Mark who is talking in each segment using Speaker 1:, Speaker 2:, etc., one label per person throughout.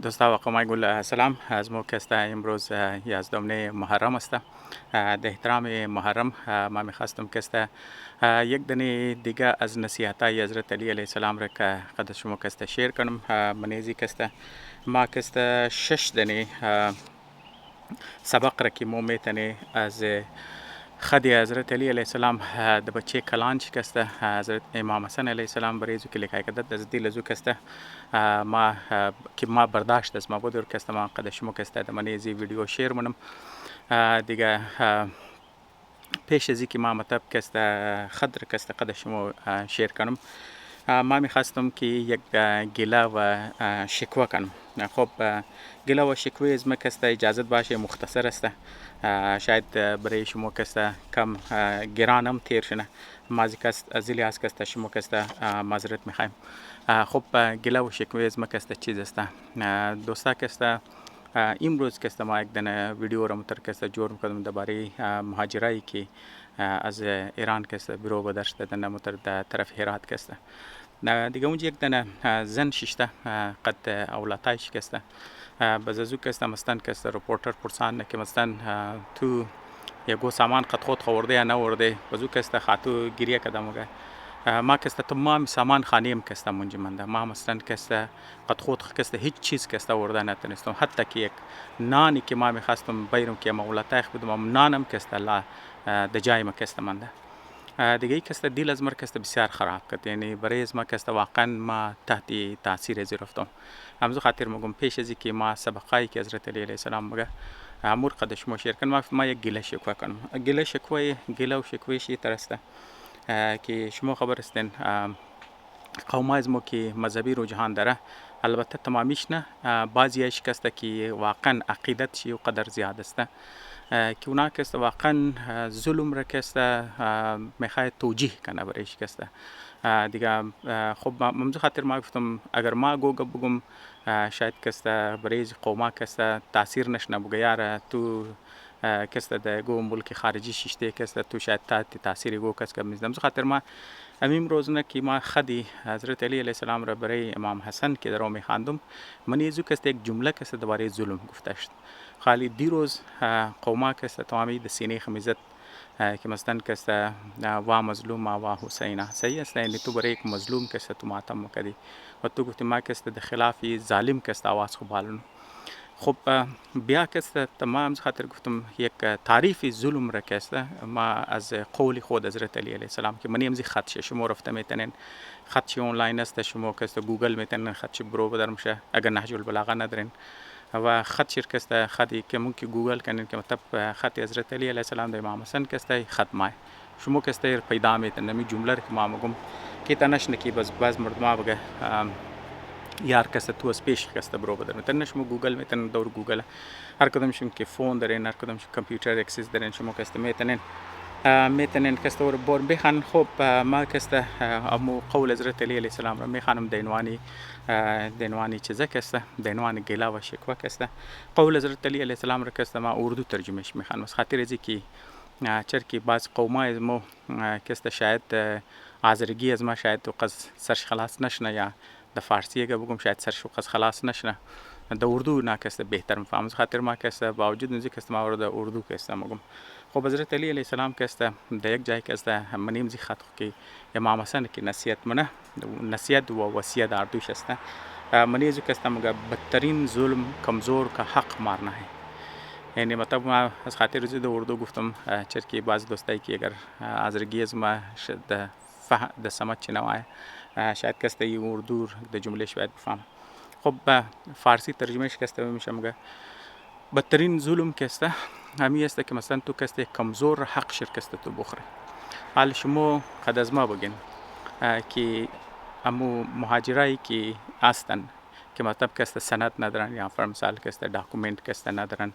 Speaker 1: دوستا و قمای گل سلام از مو کسته امروز 11 محرم است. در احترام محرم ما میخواستم کسته یک دنی دیگه از نصیحت های حضرت علی علیه السلام را که قد شما کسته شیر کنم. منیزی کسته ما کسته 6 دنی سبق را که مو میتنی از خدی حضرت علی علیه السلام د بچه کلانچ کسته حضرت امام حسن علیه السلام بریزو که لکای کدت از دیل زو کسته ما که ما برداشت از ما بودور کسته ما قدشمو کسته د منیزی ویدیو شیر منم دیگه پیش ازی که ما مطلب کسته خدر کسته قدشمو شیر کنم. ما میخواستم که یک گله و شکوه کنم. خب گله و شکوه از ما کسته اجازت باشه مختصر است، شاید برای شما کسته کم گرانم تیر شنه مازی کست از لیاز کسته شما کسته معذرت میخوایم. خب گله و شکوه از ما کسته چیز است دوستا کسته امروز کسته ما یک دنه ویدیو را متر کسته جور میکردم درباره مهاجرایی که از ایران کسته برو گذشت دنه متر در طرف هرات کسته دیگه اونجا یک دنه زن ششته قد اولاتایش کسته بزازو کسته مستن کسته رپورتر پرسان که مستن تو یگو سامان قد خود خورده یا نورده بزو کسته خاتو گریه کدام وگه ما کسته تمام سامان خانیم کسته منجی منده ما مستن کسته قد خود کسته هیچ چیز کسته ورده نتونستم حتی که یک نانی که ما میخواستم بیرم که اولاتایخ بدم نانم کسته لا د جای ما کسته منده دیگه کسته دیل از مر کسته بسیار خراب کرد، یعنی برای از ما کسته واقعا ما تحت تاثیر ازی رفتم. همزو خاطر مگم پیش ازی که ما سبقایی که حضرت علی علیه السلام مگه امور قدش مو شیر کنم ما یک گله شکوه کنم. گله و شکوهش این ترسته که شما خبر استین قوم از ما که مذهبی رجحان داره البته تمامیش نه، بعضیش کسته که واقعا عقیدت شی و قدر زیاد است که اونا کسته واقعا ظلم را کسته میخواد توجیه کنه برایش کسته دیگه. خب ممزو خاطر ما گفتم اگر ما گوگا بگم شاید کسته برای قوما کسته تاثیر نشنه بگه یاره تو کسته ده گو ملک خارجی ششته کسته تو شاید تاثیر گو کس که میزدم. ممزو خاطر ما امیم روزنه که ما خدی حضرت علی علیه السلام را برای امام حسن که در او میخواندم من یزو کسته یک جمله کسته درباره ظلم گفته شد. خالی دیروز قوما کسته تمامی د سینه خمیزت که مثلا کسته وا مظلوم وا حسین صحیح است، یعنی تو برای یک مظلوم کسته تو ماتم کردی و تو گفتی ما کسته د خلاف ظالم کسته آواز خو بالون. خب بیا کسته تمام خاطر گفتم یک تعریف ظلم را کسته ما از قول خود حضرت علی علیه السلام که منیم زی خط شما رفته میتونین خط آنلاین است شما کسته گوگل میتونین خط برو بدر میشه اگر نهج البلاغه ندارین و خط شرکسته خطی که ممکن گوگل کنین که مطلب خط حضرت علی علیه السلام د امام حسن کسته خط مای شما کسته پیدا میتن نمی جمله که ما مگم که تنش نکی بس باز مردما بگه یار کسته تو اسپیش کسته برو بدر میتن شما گوگل میتن دور گوگل هر کدوم شما که فون دارین هر کدوم شما کامپیوتر اکسس دارین شما کسته میتونین کسته ور بور بخوان. خب ما کسته امو قول حضرت علی علیه السلام را میخوانم دینوانی چیزه کسته دینوانی گله و شکوه کسته قول حضرت علی علیه السلام را کسته ما اردو ترجمهش میخوانم از خاطر ازی که چرکی بعض قومای از ما کسته شاید آذرگی از ما شاید تو قز سرش خلاص نشنه یا د فارسی اگه بگم شاید سرش قز خلاص نشنه د اردو نه کسته بهتر میفهم. از خاطر ما کسته باوجود نزی کسته ما ورد اردو کسته مگم. خب حضرت علی علیه السلام کسته در یک جای کسته منیم زی خط که امام حسن که نصیحت و وصیت اردوش است منیزو کسته مگه بدترین ظلم کمزور که حق مارنا ہے، یعنی مطلب ما از خاطر زی د اردو گفتم چرکی بعض دوستایی که اگر آذرگی از ما د سمت چی نوای شاید کسته ای اردو د جمله شاید بفهم. خب فارسی ترجمهش کسته میشه مگه بدترین ظلم کسته همی است که مثلا تو کسته کمزور حق شرکسته تو بخوره. حال شما قد از ما بگین که امو مهاجرایی که هستن که مطلب کسته سند ندارن یا فرمثال کسته داکومنت کسته ندارن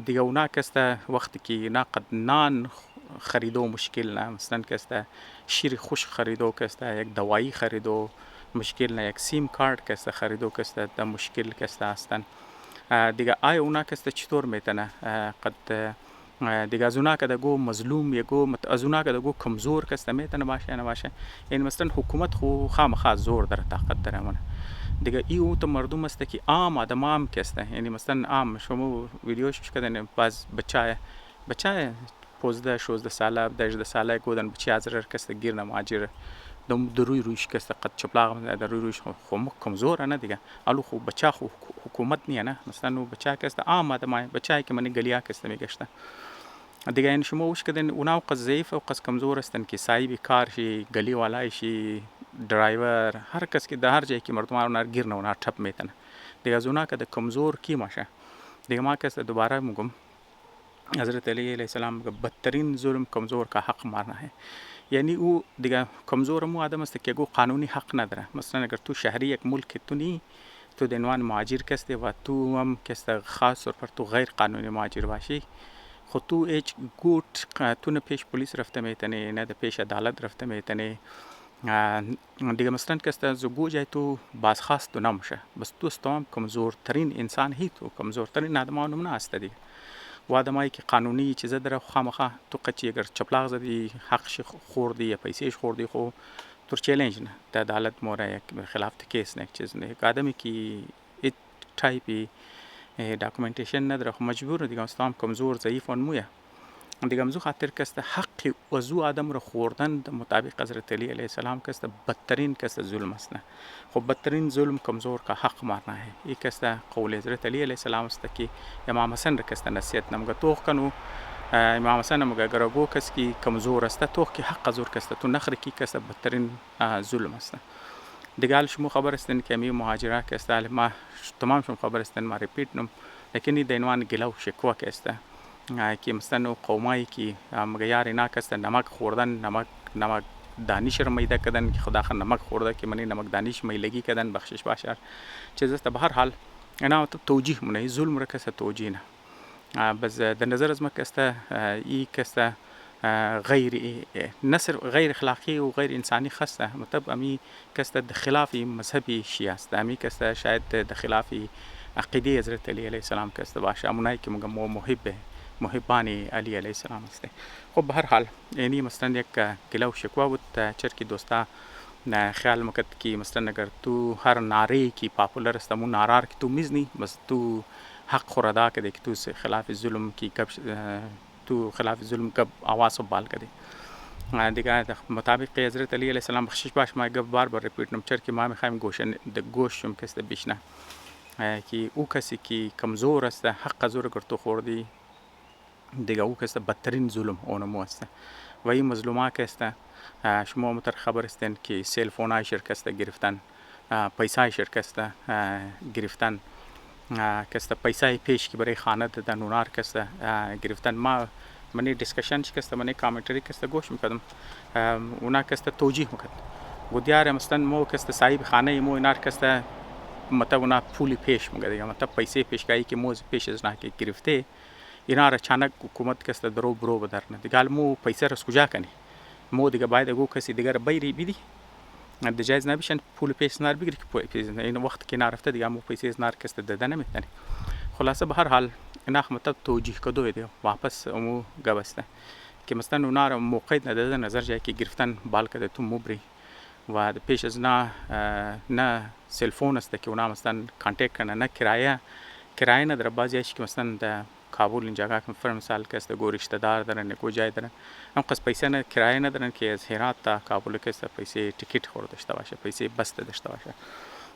Speaker 1: دیگه اونا کسته وقتی که نقد نان خریدو مشکل نه، مثلا کسته شیر خوش خریدو کسته یک دوایی خریدو مشکل نه، یک سیم کارت کسته خریدو کسته د مشکل کسته هستن دیگه. آیا اونا کسته چطور میتونه قد دیگه از اونا که دگو مظلوم یگو از اونا که دگو کمزور کسته میتونه باشه یا نباشه. این مثلا حکومت خو خامخا زور داره طاقت داره منه دیگه او تو مردم است که عام آدم هم که است، یعنی مثلا عام شما ویدیوش کردن باز بچه 15-16 ساله 18 ساله گودن بچه از رر کست گیر مهاجر دروی رویش کست قد چپلاق در رویش خو کمزور نه دیگه الو خو بچه خو حکومت نه مثلا بچه کست عام آدم بچه که من گلیا کست میگشته دیگه این شما وش کردن اونا قد ضعیف و قد کمزور هستن که صاحب کار شي گلی والای شي ड्राइवर هر کس که در هر جایی که مردم اونا گیر نه اونا ټپ میتنه دیگه از اونا که د کمزور کی ماشه دیگه ما کس دوباره میگم حضرت علی علیه السلام بدترین ظلم کمزور کا حق مارنا है یعنی او دیگه کمزور مو آدم است که گو قانونی حق نداره مثلا اگر تو شهری یک ملک تو نی تو د عنوان مهاجر کستی و تو هم کست خاص طور پر تو غیر قانونی مهاجر باشی خود تو هیچ گوت تو نه پیش پلیس رفته میتنی نه د پیش عدالت رفته میتنی دیگه مثلا کست از گوجه تو بازخواست تو نمیشه بس تو استوام کمزورترین انسان هی تو کمزورترین آدم نه است دیگه و آدمایی که قانونی چیزا داره خامخا تو قچی اگر چپلاق زدی حقش خوردی یا پیسیش خوردی خو تو چالش نه در عدالت مورد یک خلاف کیس نه چیز نه آدمی که ای تایپی داکومنتیشن نداره خو مجبور دیگه استوام کمزور ضعیف اون مویه دیگه مزو خاطر کست حق وزو آدم رو خوردن مطابق حضرت علی علیه السلام کست بدترین کست ظلم است نه خب بدترین ظلم کمزور کا حق مارنا ہے یہ کست قول حضرت علی علیه السلام است که امام حسن را کست نصیحت نمگه توخ کنو امام حسن نمگه اگر گو کس کی کمزور است توخ کی حق زور کست تو نخر کی کست بدترین ظلم است دیگه شما خبر استن که می مهاجره کست ما تمام شما خبر استن ما ریپیت نم لیکن دینوان گلو شکوه کست که مثلا قومایی که مگیاری ناکست نمک خوردن نمک دانش رو میده کردن که خدا خن نمک خورده که منی نمک دانش میلگی کردن بخشش باشر چیز است به هر حال اینا تو توجیه منه ظلم رو کس توجیه نه بس در نظر از ما کست ای کست غیر نصر غیر اخلاقی و غیر انسانی خسته مطلب امی کست د خلاف مذهبی شیعه است امی کست شاید د خلاف عقیده حضرت علی علیه السلام کست باشه امونایی که مگم محبان علی علیه السلام است خب به هر حال یعنی مثلا یک گلو شکوا بود چرکی دوستا خیال مکد که مثلا اگر تو هر نعره کی پاپولر است مون نعرار که تو میزنی بس تو حق خوردا کده که تو خلاف ظلم کی کب تو خلاف ظلم کب آواز بال کده دیگه مطابق حضرت علی علیه السلام بخشش باش ما بار ریپیت نم چرکی ما میخوایم گوشم کس بیشنه که او کسی که کمزور است حق زور اگر تو خوردی دیگه او کس بدترین ظلم اونمو است و این مظلومه کست شما متر خبر استین که سیل فون های شرکست گرفتن پیسای شرکست گرفتن کست پیسای پیش که برای خانه دادن اونار کست گرفتن منی دیسکشن کست منی کامنتری کست گوش میکردم اونا کست توجیه میکرد و دیاره مثلا مو کست صاحب خانه مو اینار کست مطلب اونا پولی پیش میگه دیگه مطلب پیسه پیشگاهی که موز پیش از نه که گرفته اینا را اچانک حکومت کست درو برو بدرنه دیگه مو پیسه رس کجا کنی مو دیگه باید گو کسی دیگه را بیری بیدی د جایز نبیشن پول پیس نار بگیری که پیس این وقت که نرفته دیگه مو پیسه نار کست داده نمیتنی خلاصه به هر حال اینا مطلب توجیه کدوی دیگه واپس امو گبسته که مثلا اونا را موقع نداده نظر جایی که گرفتن بال کده تو مبری و پیش از نه سلفون است که اونا مثلا کانتکت کنه نه کرایه نداره بعضی که مثلا در کابل اینجا که فر مثال که است گو رشته دار دارن کو جای دارن هم قص پیسه نه کرایه ندارن که از هرات تا کابل که است پیسه تیکت خورده داشته باشه پیسه بس داشته باشه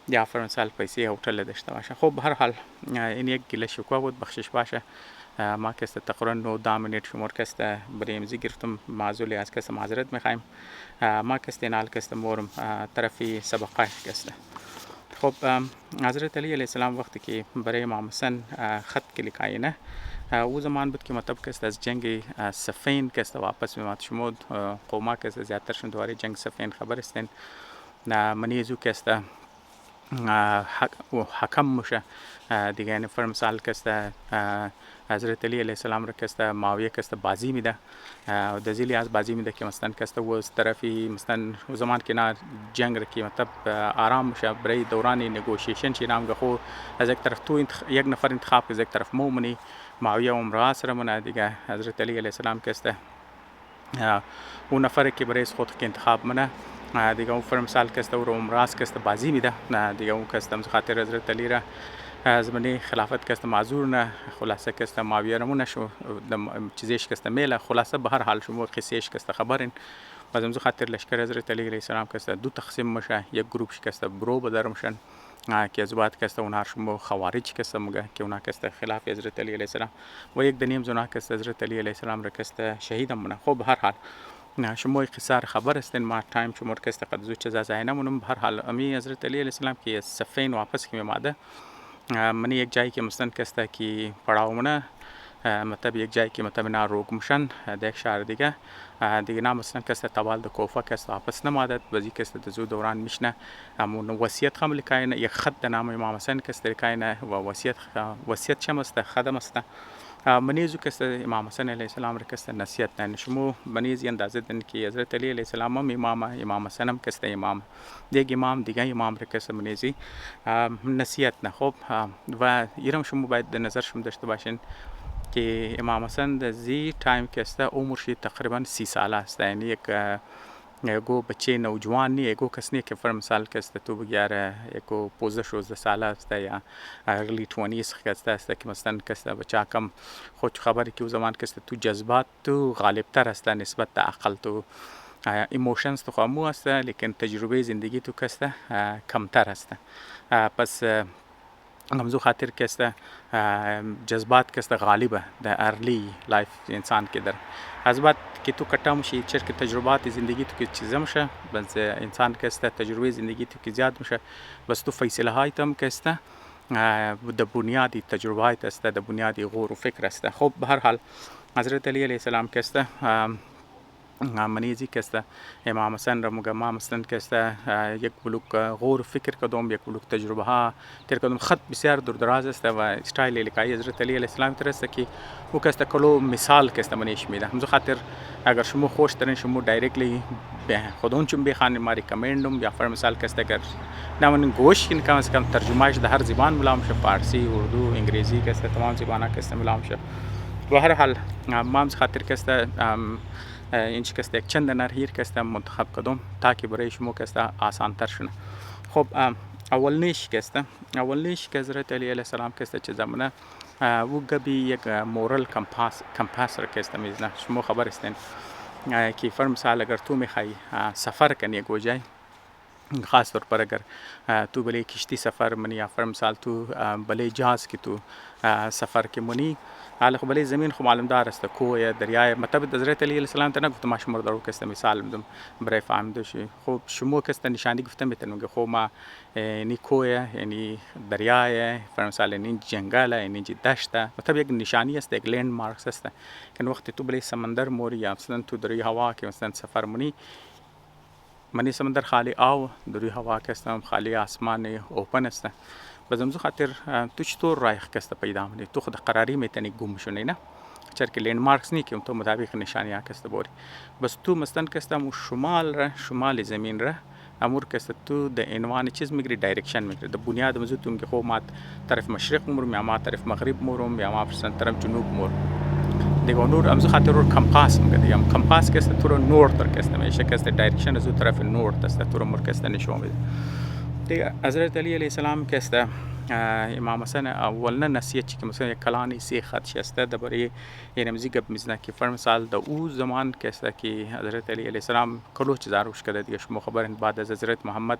Speaker 1: یا فر مثال پیسه هتل داشته باشه خب هر حال این یک گله شکوه بود بخشش باشه ما که است تقریبا 9 دامینیت شمار که است برای امضا گرفتم معذولی از که معذرت میخوایم ما که است نال که است مورم طرفی سبقه که است خب حضرت علی علیه السلام وقتی که برای امام حسن خط که لکایی نه او زمان بود که مطلب که است از جنگ صفین که است واپس میمد شمود قوما که است زیادتر شون دواره جنگ صفین خبر استین منیزو که است حکم مشه دیگه یعنی فر مثال که است حضرت علی علیه السلام را که است معاویه که است بازی میده و دزیلی از بازی میده که مثلا که است و از طرفی مثلا زمان که نه جنگ را که مطلب آرام میشه برای دوران نگوشیشن چی نام خو از یک طرف تو یک نفر انتخاب که از یک طرف مومنی معاویه و امراه سره منه دیگه حضرت علی علیه السلام که است اون نفر که برای خود که انتخاب منه دیگه اون فرم سال که است و عمراس که است بازی میده دیگه اون که است خاطر حضرت علی را زمانی خلافت که است معذور نه خلاصه که است معاویه رمونه شو چیزیش که است میله خلاصه به هر حال شما قصهش که است خبرین و زمزو خاطر لشکر حضرت علی علیه السلام که است دو تقسیم میشه یک گروه که است برو بدرمشن که از بعد که است اونها شما خوارج که است مگه که اونها که است خلاف حضرت علی علیه السلام و یک دنیم زنا که است حضرت علی علیه السلام را که است شهید مونه خب هر حال نه شما قصار خبر استن ما تایم شما که است قد زو چیزا زاینمونم به هر حال امی حضرت علی علیه السلام که صفین واپس کی ماده من یک جایی که مستن که است کی پڑاومونه مطلب یک جایی که مطلب نه روگ مشن در یک شهر دیگه دیگه نه مثلا که است توال د کوفه که است واپس نمادد وزی که است زو دوران میشنه همون وصیت خام لکاینه یک خط د نام امام حسین که است لکاینه و وصیت چم است خدم است منیزو که است امام حسین علیه السلام را که است نصیحت نه شما منیز اندازه دن که حضرت علی علیه السلام هم امام حسین هم که است امام دیگه امام را که است منیزی نصیحت نه خب و ایرم شما باید در نظر شما داشته باشین که امام حسین در زی تایم که است عمرش تقریبا 30 ساله است یعنی یکو بچه نوجوان نی یکو کس نی که فر مثال که است تو بگیاره یکو 15-16 ساله است یا ارلی 20 که است که مثلا که است بچه کم خود خبری که زمان که است تو جذبات تو غالب تر است نسبت به عقل تو ایموشنز تو خامو است لیکن تجربه زندگی تو که است کم تر است پس همزو خاطر که است جذبات که است غالبه در ارلی لایف انسان که در از بعد که تو کٹا میشی چرا که تجربات زندگی تو که چیزا میشه بس انسان که است تجربه زندگی تو که زیاد میشه بس تو فیصله های تم که است د بنیادی تجربات است د بنیادی غور و فکر است خب به هر حال حضرت علی علیه السلام که است منیزی که است امام حسین را مگه ما مثلا که است یک بلوک غور فکر کدوم یک بلوک تجربه ها تر کدوم خط بسیار دور دراز است و استایل لکای حضرت علی علیه السلام تر است که او که است کلو مثال که است منیش میده همزو خاطر اگر شما خوش ترین شما دایرکتلی خودون چون بخوان ما ریکامندم یا فر مثال که است اگر نمون گوش این کم از کم ترجمهش در هر زبان ملام شه فارسی اردو انگلیسی که است تمام زبانا که است ملام شه و هر حال ما خاطر که است این که است یک چند نرهیر که است منتخب کدوم تا که برای شما که است آسان تر شونه خب اولنیش که است اولنیش که حضرت علی علیه السلام که است چه زمانه و گبی یک مورال کمپاس را که است میزنه شما خبر استین که فر مثال اگر تو میخوای سفر کنی یک جای خاص طور پر اگر تو بله کشتی سفر منی یا فر مثال تو بله جهاز کی تو سفر کی منی حالا خب بله زمین خب معلوم دار است کوه دریای مطلب حضرت علی علیه السلام تنه گفتم شما درو که است مثال میدم برای فهمیده شی خب شما که است نشانی گفتم میتونم خب ما نی کوه یعنی دریای فر مثال نی جنگل یعنی دشت مطلب یک نشانی است یک لند مارکس است که وقتی تو بله سمندر موری یا مثلا تو دری هوا که مثلا سفر منی منی سمندر خالی آو دری هوا که است خالی آسمان اوپن است بازم خاطر تو چطور رایخ که است پیدا منی تو خود قراری میتونی گم شونی نه چرا که لند مارکس نی که تو مطابق نشانی ها که است بوری بس تو مثلا که است شمال زمین را امور که است تو د عنوان چیز میگیری دایرکشن میگیری د بنیاد موضوع تو میگه خب ما طرف مشرق مورم یا ما طرف مغرب مورم یا ما طرف جنوب مورم دیگه نور امزو خاطر رو کمپاس میگه یا کمپاس که است تو رو نورد تر که است میشه که است دایرکشن از طرف نورد است تو رو مر که است نشون میده دیگه حضرت علی علیه السلام که است امام حسین اولنا نصیحت که مثلا یک کلانی سی خط است درباره این امزی گپ میزنه که فرم سال د او زمان که است که حضرت علی علیه السلام کلو چیزا روش کرده دیگه شما خبرین بعد از حضرت محمد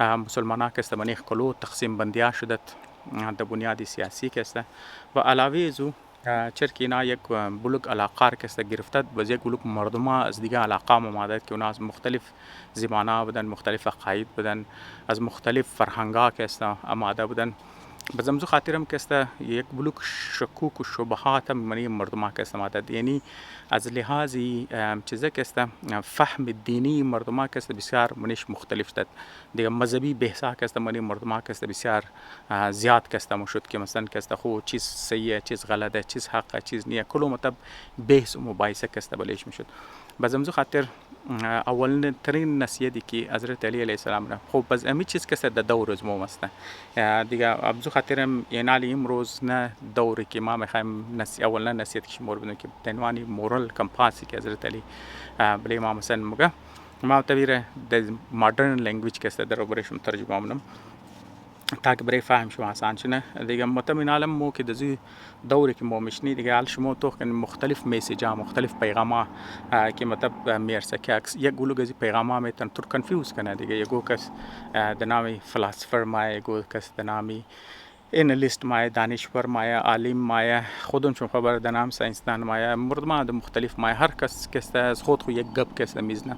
Speaker 1: مسلمانان که است منیخ کلو تقسیم بندیا شدت د بنیادی سیاسی که است و علاوه زو چرا که اینا یک بلوک علاقار که است گرفته باز یک بلوک مردم از دیگه علاقه ممادت که اونا از مختلف زبانه بودن مختلف عقاید بودن از مختلف فرهنگا که است آماده بودن بزمزو خاطرم که است یک بلوک شکوک و شبهات منی مردم که است آماده یعنی از لحاظی چیزه که است فهم دینی مردم که است بسیار منش مختلف شد دیگه مذهبی بحثا که است منی مردم که است بسیار زیاد که است مشد که مثلا که است خو چیز صحیح چیز غلطه چیز حق چیز نیه کلو مطلب بحث و مباحثه که است بلش میشد بزمزو خاطر اول ترین نصیحتی که حضرت علی علیه السلام را خب باز امی چیز که است در دور از ما است دیگه ابزو خاطرم ینالی امروز نه دوری که ما میخوایم اول نصیحت که شما بدونیم که عنوان مورال کمپاسی که حضرت علی بله امام حسین مگه ما تبیره در مدرن لنگویج که است در برایشون ترجمه منم تا که برای فهم شما آسان شنه دیگه متمن عالم مو که دزی دوری که ما میشنی دیگه حال شما تو که مختلف میسیجا مختلف پیغاما که مطلب میرسه که یک گلو گزی پیغاما میتن تو کنفیوز کنه دیگه یگو کس دنامی فلسفر مایه یگو کس دنامی اینالیست مایه دانشور مایه عالم مایه خودشون خبر دنام ساینسدان مایه مردمان مختلف مایه هر کس که از خود خو یک گپ که میزنه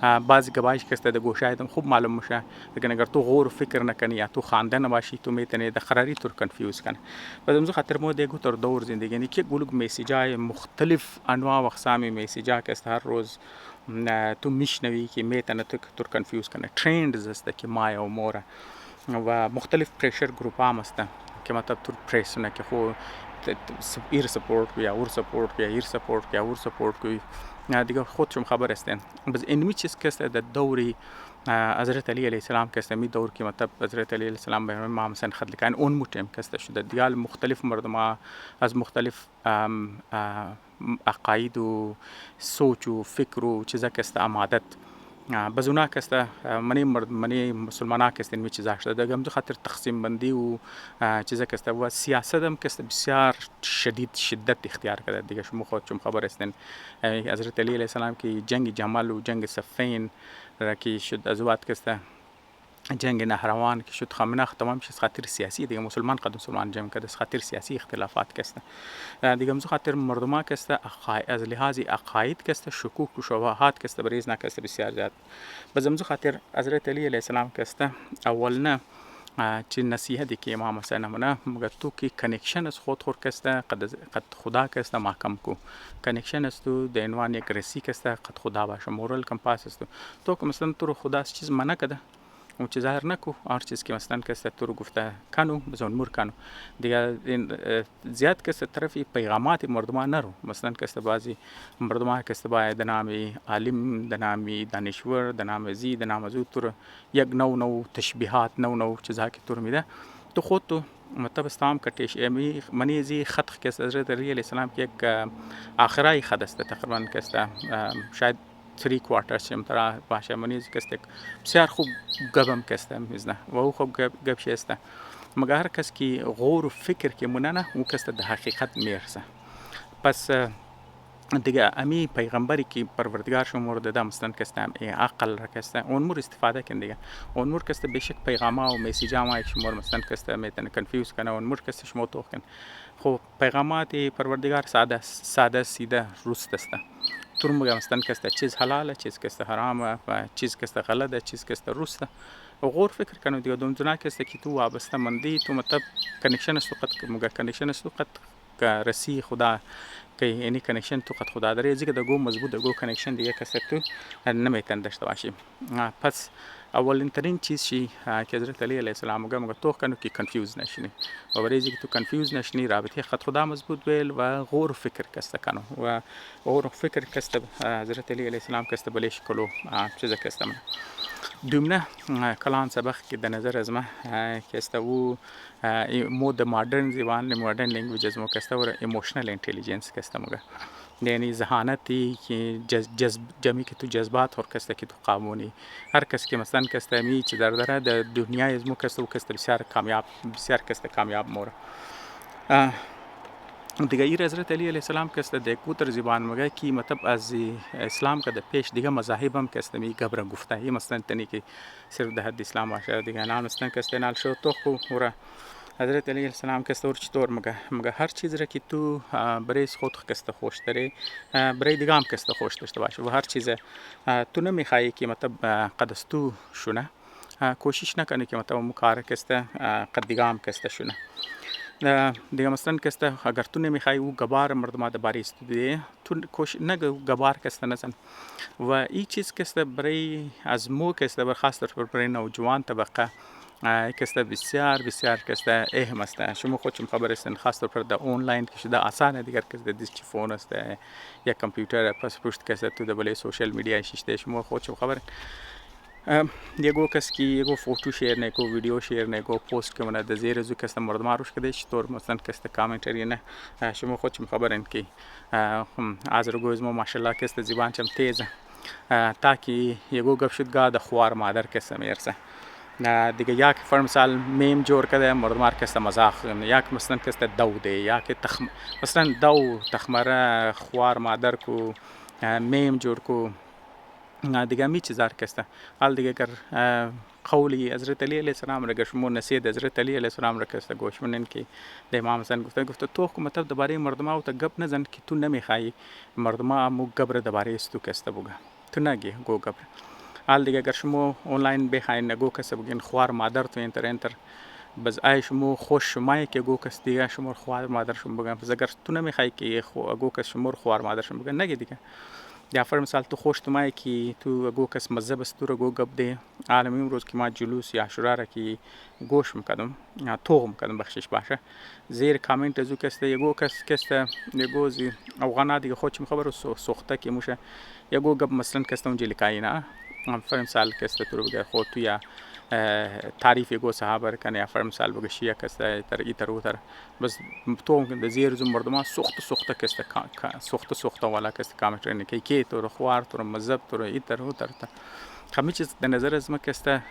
Speaker 1: بعضی گواهیش که در گوشایدم خوب معلوم میشه لیکن اگر تو غور و فکر نکنی یا تو خوانده نباشی تو میتونی در خراری تو کنفیوز کنی بعد امروز خاطر ما دیگه تو دور زندگی یعنی که گلوگ میسیجای مختلف انواع و اقسام میسیجا که هر روز تو میشنوی که میتونه تو کنفیوز کنه ترندز است که مایا و موره و مختلف پرشر گروپ هم هستن که مطلب تو پرسونه که خو ایر سپورت یا اور سپورت یا ایر سپورت یا اور سپورت کوي دیگه خودشون خبر هستن بس اینمی چیز که است در دوری حضرت علی علیه السلام که است می دور که مطلب حضرت علی علیه السلام به امام حسین خط لکن اون متهم که است شده دیال مختلف مردم از مختلف عقاید و سوچ و فکر و چیزا که است عمادت بزونا که است منی مسلمانان که است این چیزا شده دیگه خاطر تقسیم بندی و چیزا که است و سیاست هم که است بسیار شدت اختیار کرده دیگه شما خودتون خبر هستین حضرت علی علیه السلام که جنگ جمل و جنگ صفین را که شد از وقت که است جنگ نهروان که شد خامنه تمام چیز خاطر سیاسی دیگه مسلمان قد مسلمان جمع کرده خاطر سیاسی اختلافات که است دیگه مزو خاطر مردما که است از لحاظ عقاید که است شکوک و شبهات که است بریز نه که است بسیار زیاد بزمزو خاطر حضرت علی علیه السلام که است اولنا چی نصیحتی که امام حسین منه مگر تو که کنکشن از خود خور که است قد خدا که است محکم کو کنکشن است تو د عنوان یک رسی که است قد خدا باشه مورال کمپاس است تو که مثلا تو خدا چیز منه کده اون چیز ظاهر نکو هر چیز که مثلا که تو رو گفته کنو بزن مور کنو دیگه زیاد که طرف پیغامات مردمان نرو مثلا که بعضی مردمان که باید نامی عالم د نامی دانشور د نام زی د نام زو تو یک نو تشبیهات نو چیزا که تو میده تو خود تو مطلب استام کتیش امی منی زی خط که حضرت علی علیه السلام که یک آخرای خط است تقریبا که شاید 3 کوارترز شم ترا باشه منیز که است بسیار خوب گبم که است میزنه و او خوب گب شسته مگر هر کس که غور و فکر که مننه او کس در حقیقت میرسه پس دیگه امی پیغمبری که پروردگار شما مورد دادم مثلا که است عقل را که است اون مور استفاده کن دیگه اون مور که است بشک پیغاما و میسیجا ما شما مثلا که است میتونه کنفیوز کنه اون مور که است شما تو کن خب پیغامات پروردگار ساده سیده روست است تو میگم مثلا که است چیز حلاله چیز که است حرامه و چیز که است غلطه چیز که است روسته و غور فکر کنو دیگه دونجنا که است که تو وابسته مندی تو مطلب کنکشن است فقط مگه کنکشن است فقط رسی خدا که یعنی کنکشن تو قد خدا داره زیگه دگو مضبوط دگو کنکشن دیگه کسی تو نمیتن داشته باشی پس اولین ترین چیز چی که حضرت علی علیه السلام مگه تو کنو که کنفیوز نشینی و برای اینکه تو کنفیوز نشینی رابطه قد خدا مضبوط بیل و غور فکر کسته کنو و غور فکر کسته حضرت علی علیه السلام کسته بلیش کلو چیزا کسته من دومنه کلان سبق که در نظر از ما که است او مود مدرن زبان مدرن لنگویج از ما که است و ایموشنال اینتلیجنس که است مگه یعنی ذهانتی که جمعی که تو جذبات اور کسته که تو قانونی هر کس که مثلا کسته می چه در دنیای از ما کسته و کسته بسیار کسته کامیاب موره دیگه ایر حضرت علی علیه السلام که است در کوتر زبان مگه کی مطلب از اسلام که در پیش دیگه مذاهب هم که است می گبر گفته ای مثلا تنی که صرف ده حد اسلام باشه دیگه نام مثلا که است نال شو تو کو ور حضرت علی علیه السلام که است اور چطور مگه هر چیز را که تو برای خود که است خوش داره برای دیگه هم که است خوش داشته باشه و هر چیز تو نمیخوای که مطلب قد است تو شونه کوشش نکنی که مطلب مکار که است قد دیگه هم که است شونه دیگه مثلا که است اگر تو نمیخوای او گبار مردم د باری استودیه تو کوشش نگو گبار که است نزن و این چیز که است برای از مو که است بر خاص طور برای نوجوان طبقه که است بسیار که است اهم است شما خودتون خبر هستین خاص طور پر د آنلاین که شده آسانه دیگر که د دیسک فون است یا کامپیوتر پس پشت که است تو د بله سوشال میډیا شیشته شما خودتون خبر یگو کس کی یگو فوتو شیر نه کو ویدیو شیر نه کو پست که من د زیر زو کس مردم روش کده چطور مثلا کس کامنتری نه شما خودتون خبرین که از رو گوز ما ماشاءالله کس زبان چم تیز تا که یگو گپ شد گاه خوار مادر کسته میرسه دیگه یک فر مثال میم جور کرده مردمار کسته مزاق یک مثلا کسته دو ده یک مثلا دو تخمره خوار مادر کو میم جور کو دیگه می چیزار کسته حال دیگه اگر قولی حضرت علی علیه السلام را گشمو نصیحت حضرت علی علیه السلام را کسته گوش منن که د امام حسن گفته تو کو مطلب درباره مردما تو گپ نزن که تو نمیخوای مردما مو گبر درباره استو کسته بوگه تو نگی گو گبر حال دیگه اگر شما آنلاین بخواین نگو کس بگین خوار مادر تو انتر بز ای شما خوش شمایی که گو کس دیگه شما خوار مادر شما بگن پس اگر تو نمیخوای که گو کس شما خوار مادر شما بگن نگی دیگه یا فر مثال تو خوش تمایی که تو گو کس مذهب است تو رو گو گپ ده عالم امروز که ما جلوس یا عاشورا را که گوش میکردم یا توغ میکردم بخشش باشه زیر کامنت ازو کسته یگو کس کسته یگو زی افغانا دیگه خود چم خبر سوخته که موشه یگو گپ مثلا کسته اونجا لکایی نه فر مثال کسته تو رو بگه خود تو یا تعریف یگو صحابه را کنه یا فر مثال بگه شیعه کسته تر ایتر و تر بس تو ممکن زیر زو مردمان سوخته کسته سوخته والا کسته کامنت رنه که تو رو خوار تو رو مذهب تو رو ایتر و تر همه چیز در نظر از ما کسته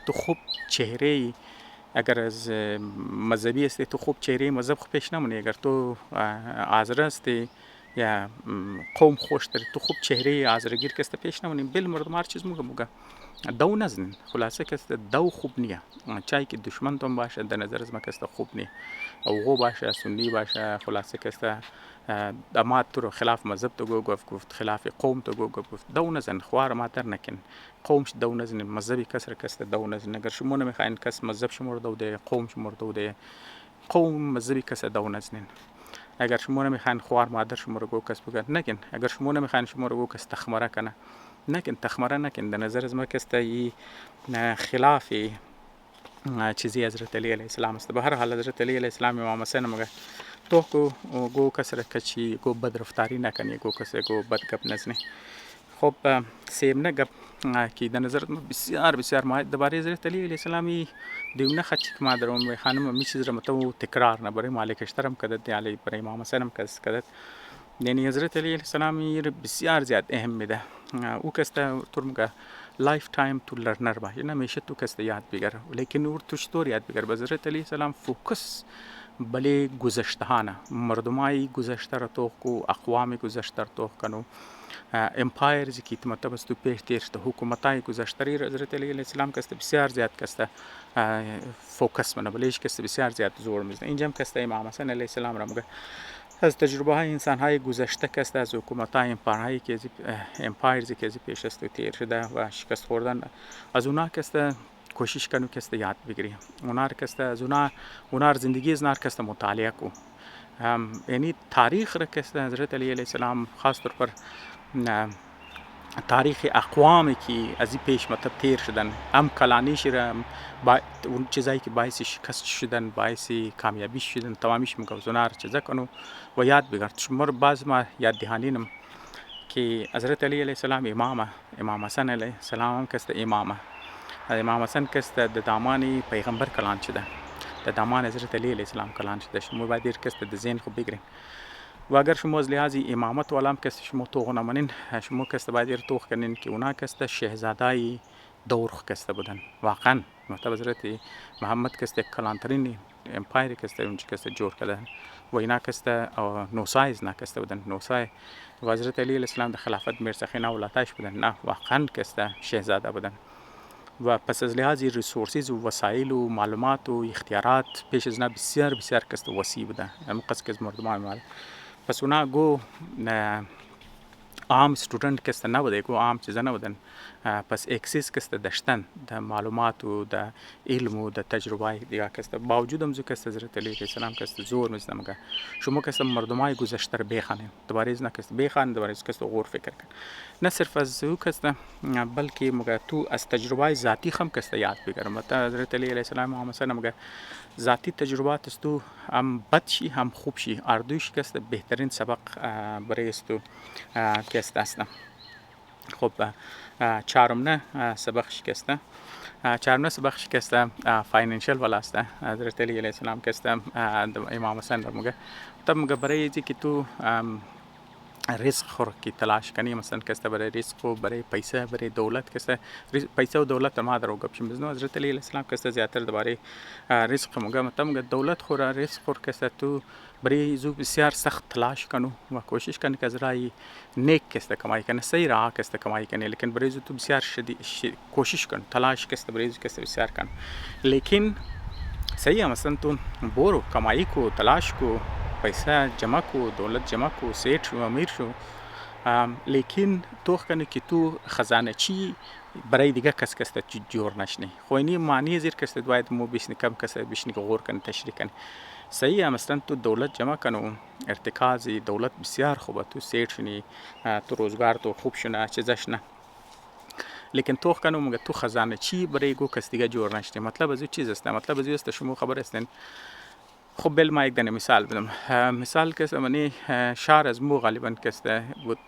Speaker 1: تو خوب چهره اگر از مذهبی هستی تو خوب چهره مذهب خو پیش نمونی اگر تو آزره هستی یا قوم خوش داری تو خوب چهره آزرگیر کسته پیش نمونی بل مردم هر چیز موگه دو نزنین خلاصه کسته دو خوب نیه چای که دشمن تون باشه در نظر از ما کسته خوب نیه او باشه سنی باشه خلاصه کسته داماد تو رو خلاف مذهب تو گفت خلاف قوم تو گفت دو نزن خوار ماتر نکن قومش دو نزن مذهبی کسر کسته دو نزن اگر شما نمیخواین کس مذهب شما رو دو ده قوم شما رو دو ده قوم مذهبی کسه دو نزنین اگر شما نمیخواین خوار مادر شما رو گو کس بگن نکن اگر شما نمیخواین شما رو گو کس تخمره کنه نکن تخمره نکن در نظر از ما کسته ای خلاف چیزی حضرت علی علیه السلام است به هر حال حضرت علی علیه السلام امام حسین مگه تو گو کسر کچی گو بد رفتاری نکنی گو کسر گو بد گپ نزنی خب سیم نه گپ که در نظر بسیار ما درباره حضرت علی علیه السلامی دیونه خچ که ما درم خانم می چیز رمتو تکرار نه برای مالک اشترم کدت علی برای امام حسین هم کدت یعنی حضرت علی علیه السلامی بسیار زیاد اهم میده او کسته ترمگه لایف تایم تو لرنر با یعنی همیشه تو کسته یاد بگیره لیکن اور تو چطور یاد بگیره به حضرت علیه السلام فوکس بله گذشتهانه مردمای گذشته را توخ کو اقوام گذشته را توخ کنو امپایرز کی مطلب است تو پیش تیرشته حکومتای گذشته ری حضرت علی علیه السلام کسته بسیار زیاد کسته فوکس منه بلش کسته بسیار زیاد زور میزنه اینجا هم کسته امام حسن علیه السلام را مگه از تجربه های انسان های گذشته کسته از حکومت های امپایرزی که از پیش است تیر شده و شکست خوردن از اونا کسته کوشش کنو کسته یاد بگیری اونا کسته از اونا زندگی از نار کسته مطالعه کو یعنی تاریخ را کسته حضرت علی علیه السلام خاص طور پر تاریخ اقوامی که از این پیش مطلب تیر شدن هم کلانیش را اون چیزایی که باعث شکست شدن باعث کامیابی شدن تمامیش میگم زنار چیزا کنو و یاد بگرد شما باز ما یاد دهانینم که حضرت علی علیه السلام امام حسن علیه السلام کسته امام حسن کسته د دامانی پیغمبر کلان شده د دامان حضرت علی علیه السلام کلان شده شما باید دیر کسته د ذهن خوب بگیرین و اگر شما از لحاظ امامت والام کسی شما توغ نمانین شما کسته باید توغ کنین که اونا کسته شهزادای دور کسته بودن واقعا مطلب حضرت محمد کسته کلانترین امپایر کسته اونچه کسته جور کردن و اینا کسته نوسای از کسته بودن نوسای و حضرت علی علیه السلام د خلافت مرسخین اولاتش بودن نه واقعا کسته شهزاده بودن و پس از لحاظ ریسورسز و وسایل و معلومات و اختیارات پیش از بسیار کسته وسیع بودن مقصد که از مردمان مال پس اونا گو عام استودنت کسته نبوده گو عام چیزا نبودن پس اکسیس کسته داشتن د معلومات و د علم و د تجربه دیگه کسته باوجود هم کسته حضرت علی علیه السلام کسته زور میزنه مگه شما کسته مردمای گذشته رو بخوانید دوباره از کسته بخوان دوباره از کسته غور فکر کن نه صرف از او کسته بلکه مگه تو از تجربه ذاتی هم کسته یاد بگیره مثلا حضرت علی علیه السلام مثلا مگه ذاتی تجربات است تو هم بد شی هم خوب شی اردوش کسته بهترین سبق برای است تو کسته است خب چهارم سبق شکسته چهارم سبق شکسته فاینانشل والا است حضرت علی علیه السلام کسته امام حسین در مگه تب مگه برای اینکه که تو رزق خور کی تلاش کنی، مثلا کسته برای رزق و برای پیسه برای دولت کسته پیسه و دولت ما در گپ شیم بزنو حضرت علی علیه السلام کسته زیاتر درباره رزق مگه متم دولت خور رزق خور کسته تو برای زو بسیار سخت تلاش کنو و کوشش کنی که از رای نیک کسته کمایی کنی، صحیح راه کسته کمایی کنی، لیکن برای زو تو بسیار کوشش کن تلاش کسته برای زو کسته بسیار کن، لیکن صحیح مثلا تو برو کمایی کو تلاش کو پیسه جمع کو دولت جمع کو سیٹ شو امیر شو، لیکن تو کنی که تو خزانه چی برای دیگه کس کسته جور نشنی خوینی معنی زیر کسته باید مو بیشنی کم کسته بیشنی که غور کنی تشریح کنی. صحیح مثلا تو دولت جمع کنو ارتکازی دولت بسیار خوبه تو سیٹ شنی تو روزگار تو خوب شنه چیزش نه، لیکن تو کنو مگه تو خزانه چی برای گو کس دیگه جور نشنی. مطلب از این چیز است، مطلب از این است شما خبر هستین. خب بل ما یک دنه مثال بدم، مثال کس منی شهر از مو غالبا کسته بود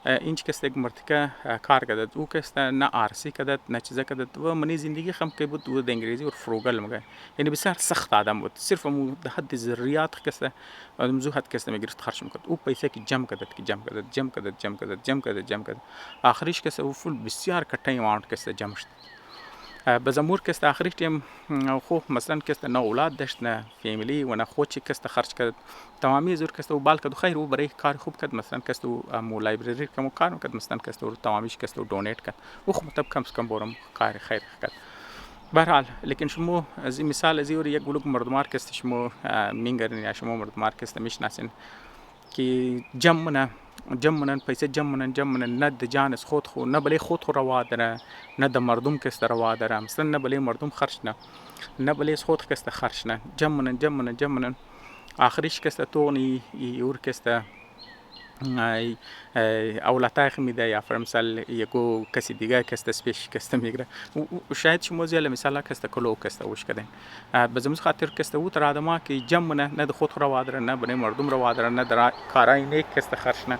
Speaker 1: اینچ کس یک مرتکه کار کدد او کس نه آرسی کدد نه چیزا کدد و منی زندگی خم که بود و انگلیسی و فروگل مگه یعنی بسیار سخت آدم بود، صرف مو ده حد ذریات کس موضوع حد کس میگرفت خرج میکرد او پیسه کی جمع کدد کی جمع کدد جمع کدد جمع کدد جمع کدد جمع کدد آخریش کس او فول بسیار کټای اماونت کس جمع شد. بزمور کس آخری تیم خو مثلا کس نه اولاد داشت نه فامیلی و نه خود چی کس خرج کرد تمامی زور کس او بال کد خیر او برای کار خوب کد، مثلا کس او مو لایبرری کمو کار کد، مثلا کس او تمامیش کس او دونیت کد او خو مطلب کم کم برم کار خیر کد. به هر حال لیکن شما از این مثال از این یک گلوک مردمار کس شما مینگرین یا شما مردمار کس میشناسین که جمع پیسه جمع نه د جان از خود خو نه بلی خود خو روا داره نه د مردم کس روا داره، مثلا نه بلی مردم خرج نه بلی از خود کس خرج نه جمع آخریش کس تونی یور کس اولاتای میده یا فرمسال یکو کسی دیگه کس سپیش کس میگره و شاید شما زیاده مثلا کس کلو کس وش کردن بزمز خاطر کس او تر آدما که جمع نه د خود روا داره نه بلی مردم روا داره نه در کارای نیک کس خرج نه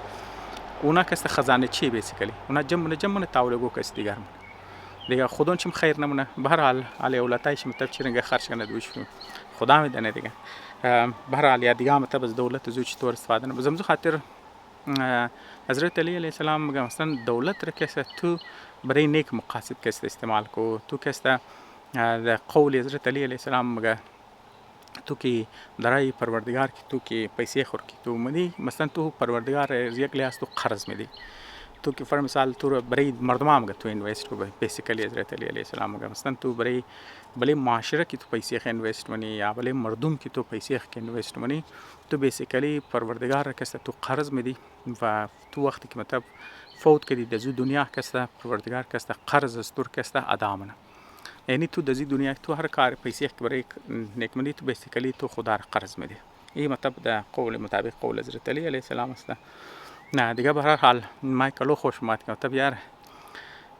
Speaker 1: اونا کس خزانه چی بیسیکلی اونا جمع تاولگو کس دیگه خودون چیم خیر نمونه. به هر حال علی اولاتایش متب چرنگه خرج کنه دوش خدا میدونه دیگه. به هر حال یا دیگه متب از دولت زو چطور استفاده نه بزمزو خاطر حضرت علی علیه السلام میگه مثلا دولت را کس تو برای نیک مقاصد کس استعمال کو، تو کس در قول حضرت علی علیه السلام میگه تو که درای پروردگار کی تو که پیسه خور کی تو مدی مثلا تو پروردگار یک لیاس تو قرض میدی تو که فر مثال تو برای مردم میگه تو اینوست کو بیسیکلی حضرت علی علیه السلام میگه مثلا تو برای بله معاشره کی تو پیسه خ اینوست منی یا بله مردم کی تو پیسه خ اینوست منی تو بیسیکلی پروردگار کس تو قرض میدی و تو وقتی که مطلب فوت کردی د زو دنیا کس پروردگار کس قرض استور کس ادا منه، یعنی تو دزی دنیا تو هر کار پیسه که برای نیکمندی تو بیسیکلی تو خدا را قرض میدی. این مطلب در قول مطابق قول حضرت علی علیه السلام است. نه دیگه به هر حال مایکلو خوش اومد که مطلب یار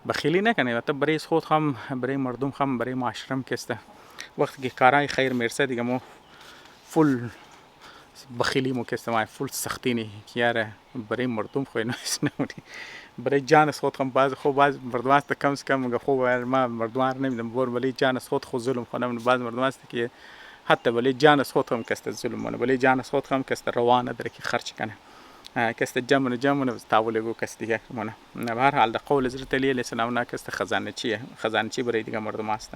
Speaker 1: بخیلی نکنه، مطلب برای خود هم برای مردم هم برای معاشرم کسته وقتی که کارای خیر میرسه دیگه مو فول بخیلی مو کسته ما فول سختی نی که یار برای مردم خو نمونی برای جان خود هم بعض مردم است کم از کم میگه خوب ما مردم نمیدم بور ولی جان خود خود ظلم کنم، بعض مردم است که حتی ولی جان خود هم کست ظلم منه ولی جان خود هم کست روانه داره که خرج کنه کست جمع تاولگو کست دیگه منه. به هر حال در قول حضرت علی علیه السلام نه کست خزانه چی برای دیگه مردم است.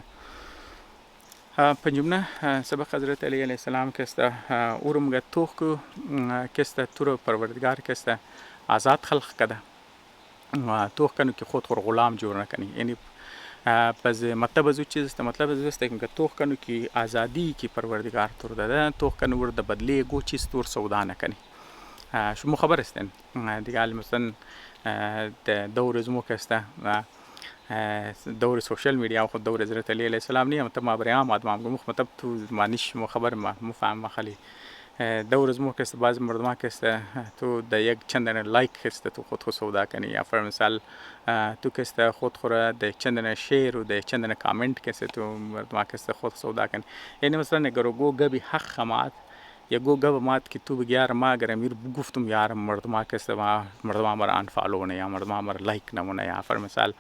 Speaker 1: پنجمنه سبق حضرت علی علیه السلام کست او رو میگه تو کو کست تو رو پروردگار کست آزاد خلق کده و تو کنو که خود خور غلام جور نکنی، یعنی پس مطلب از چیز است، مطلب از است که تو کنو که آزادی که پروردگار تو داده تو کنو ورده بدلی گو چیز تور سودا نکنی. شما خبر هستین دیگه مثلا دور زمو کسته دور سوشل میدیا و خود دور حضرت علی علیه السلام نیم مطلب ما برای آدم گم مطلب تو مانیش مو خبر ما مفهم خالی دور زمو کسته بعض مردم کسته تو د یک چندن لایک کسته تو خود سودا کنی یا فر مثال تو کسته خود خوره د چندن شیر و د چندن کامنت کسته تو مردم کسته خود سودا کنی، یعنی مثلا اگر گو گبی حق خمات یا گو گب مات که تو بگیار ما اگر امیر بگفتم یار مردم کسته ما مردم مر آن فالو نه یا مردم مر لایک نمونه یا فر مثال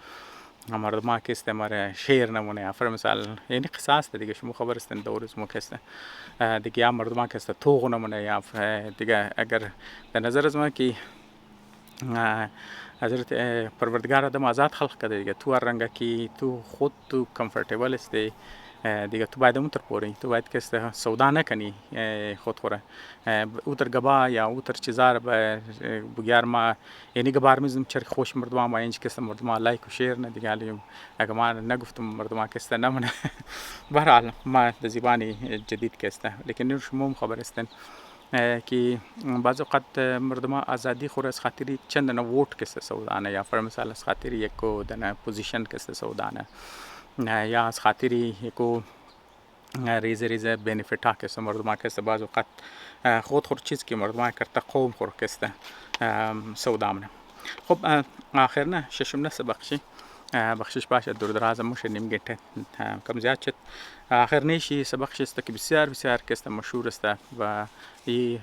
Speaker 1: مردم کسته مر شیر نمونه یا فر مثال یعنی قصاص دیگه شما خبر استن دور زمو کسته دیگه یا مردم کسته توغ نمونه یا دیگه اگر به نظر از ما که حضرت پروردگار آدم آزاد خلق کرده دیگه. تو هر رنگه که تو خود تو کمفرتیبل هستی دیگه، تو باید اونتر پوری، تو باید که سودا نکنی خود خوره اوتر گبا یا اوتر چیزار بگیر ما یعنی گبار میزم چرخ خوش مردم ما اینج که مردم لایک و شیر نه دیگه. علی اگه ما نگفتم مردم که نمونه برحال ما در زبانی جدید که لیکن شما خبر هستن که بعض اوقات مردم آزادی خور از خاطری چند نه ووت که سودانه یا فر مثال از خاطری یکو دنه پوزیشن که سودانه یا از خاطری یکو ریزه بینیفیت ها که مردم که بعض اوقات خود چیز که مردم کرده قوم خور که سودامنه. خب آخر نه ششم نه بخشی بخشش باشه دور دراز موشه نمیگه کم زیاد شد. آخر نیشی سبخش است که بسیار که مشهور است و این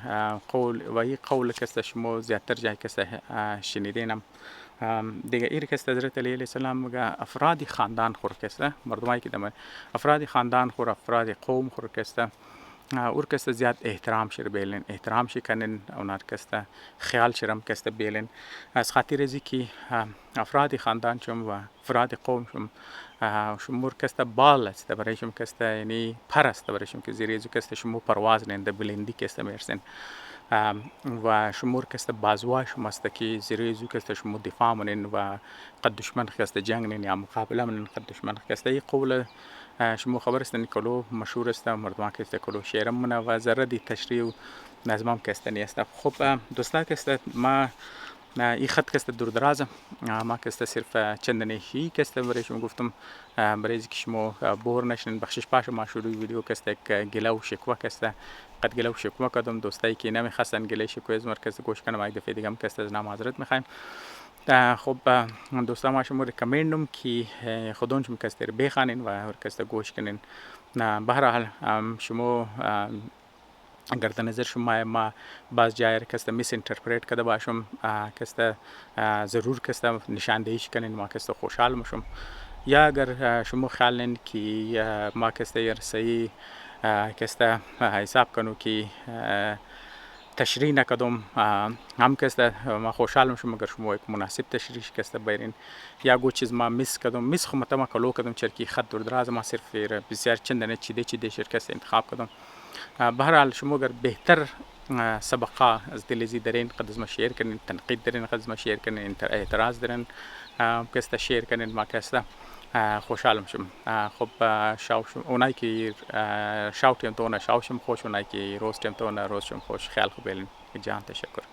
Speaker 1: قول که شما زیادتر جای که شنیدینم دیگه. این که حضرت علیه السلام میگه افراد خاندان خور که مردمایی که دم افراد خاندان خور افراد قوم خور که اور که زیاد احترام شر بیلن احترام شی کنن اونار که خیال شرم که بیلن از خاطر ازی که افراد خاندان شم و افراد قوم شم شمور که بال است برایشم که یعنی پر است برایشم که زیریزو که شمو پرواز نند بلندی که میرسن و شمور که بازوا شما است که زیریزو که شمو دفاع منن و قد دشمن که جنگ نن یا مقابله منن قد دشمن که این قول شما خبر استن کلو مشهور است مردم که کلو شعرم من و زردی تشریح و نظمم که است. خب دوستان که ما این خط که دور دراز ما که صرف چند نشی که برای شما گفتم برای اینکه شما بور نشین بخشش باشه ما شروع ویدیو که گله و شکوه که قد گله و شکوه کردم دوستایی که نمیخواستن گله شکوه از مرکز گوش کنم یک دفعه دیگه هم که از نام معذرت میخوایم. خب دوستان ما شما ریکامندم که خودونشم که بخوانین و هر کس گوش کنین. بهرحال شما اگر در نظر شما ما باز جای که میس اینترپریت کرده باشم که ضرور که نشاندهیش کنین ما که خوشحال میشم. یا اگر شما خیالین که ما که صحیح که حساب کنو که تشریح نکردم هم که ما خوشحال میشم اگر شما یک مناسب تشریح که بیرین یا گو چیز ما میس کردم میس خو متما کلو کردم چرکی خط دور دراز ما صرف بسیار چندانه چیده شرکت انتخاب کردم. بهرحال شما اگر بهتر سبقه از دلزی دارین قد ما شیر کنین تنقید دارین قد ما شیر کنین اعتراض دارین که شیر کنین ما که خوشحال میشم. خب شاوشم اونایی که شاوتیم تو نه شاوشم خوش اونایی که روستیم تو نه روستم خوش خیال خوب بیلین جان تشکر.